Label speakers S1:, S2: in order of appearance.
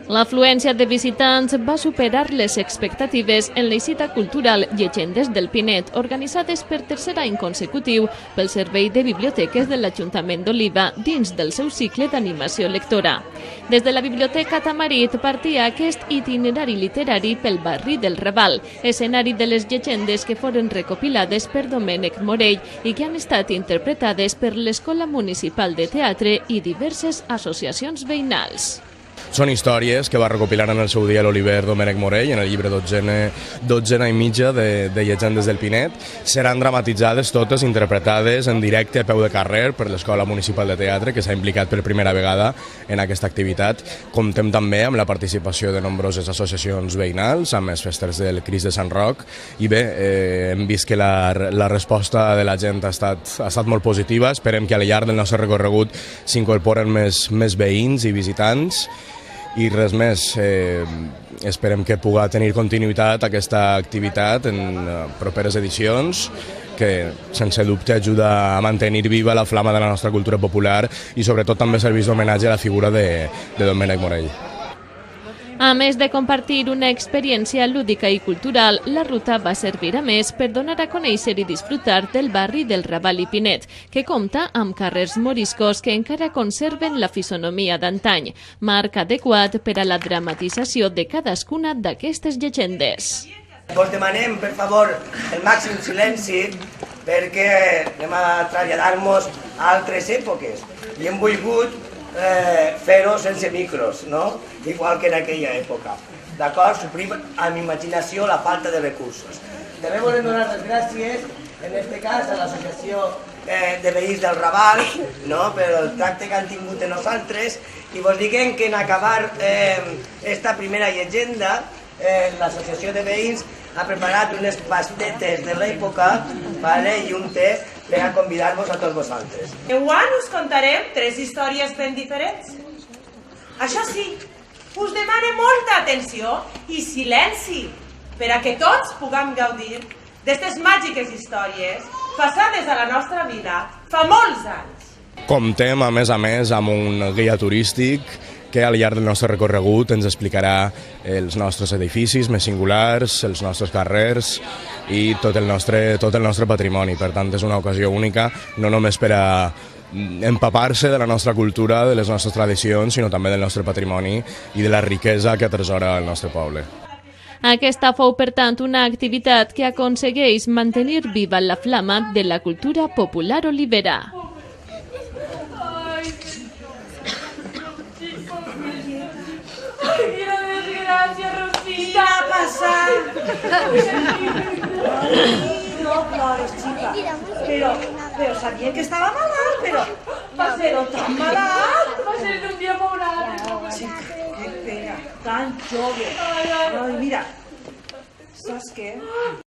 S1: L'afluència de visitants va superar les expectatives en la cita cultural Llegendes del Pinet, organitzades per tercer any consecutiu pel Servei de Biblioteques de l'Ajuntament d'Oliva dins del seu cicle d'animació lectora. Des de la Biblioteca Tamarit partia aquest itinerari literari pel barri del Raval, escenari de les llegendes que foren recopilades per Domènec Morell i que han estat interpretades per l'Escola Municipal de Teatre i diverses associacions veïnals.
S2: Són històries que va recopilar en el seu dia l'Oliver Domènec Morell en el llibre Dotzena i mitja de Llegendes del Pinet. Seran dramatitzades totes, interpretades en directe a peu de carrer per l'Escola Municipal de Teatre, que s'ha implicat per primera vegada en aquesta activitat. Comptem també amb la participació de nombroses associacions veïnals, amb les festes del Crist de Sant Roc, i bé, hem vist que la resposta de la gent ha estat molt positiva. Esperem que al llarg del nostre recorregut s'incorporen més veïns i visitants. I res més, esperem que pugui tenir continuïtat aquesta activitat en properes edicions, que sense dubte ajuda a mantenir viva la flama de la nostra cultura popular i sobretot també serveix d'homenatge a la figura de Domènec Morell.
S1: A més de compartir una experiència lúdica i cultural, la ruta va servir a més per donar a conèixer i disfrutar del barri del Raval i Pinet, que compta amb carrers moriscos que encara conserven la fisonomia d'antany, marc adequat per a la dramatització de cadascuna d'aquestes llegendes.
S3: Vos demanem, per favor, el màxim silenci perquè anem a traslladar-nos a altres èpoques i hem volgut fer-ho sense micros, no? Igual que en aquella època. D'acord? Suprim amb imaginació la falta de recursos. També volem donar les gràcies, en aquest cas, a l'Associació de Veïns del Raval, no? Per el tracte que han tingut de nosaltres, i vos diguem que en acabar esta primera llegenda, l'Associació de Veïns ha preparat unes pastetes de l'època i un té per a convidar-vos a tots vosaltres.
S4: Enguany us contarem 3 històries ben diferents. Això sí, us demane molta atenció i silenci per a que tots puguem gaudir d'aquestes màgiques històries passades a la nostra vida fa molts anys.
S2: Comptem, a més, amb un guia turístic que al llarg del nostre recorregut ens explicarà els nostres edificis més singulars, els nostres carrers i tot el nostre patrimoni. Per tant, és una ocasió única, no només per a empapar-se de la nostra cultura, de les nostres tradicions, sinó també del nostre patrimoni i de la riquesa que atresora el nostre poble.
S1: Aquesta fou, per tant, una activitat que aconsegueix mantenir viva la flama de la cultura popular olivera.
S4: Rosita, passa! No plores, xica. Però sabia que estava malalt, però va ser-ho tan malalt. Va ser un dia morat. Xica, que pena, tan jove. Ai, mira, saps què?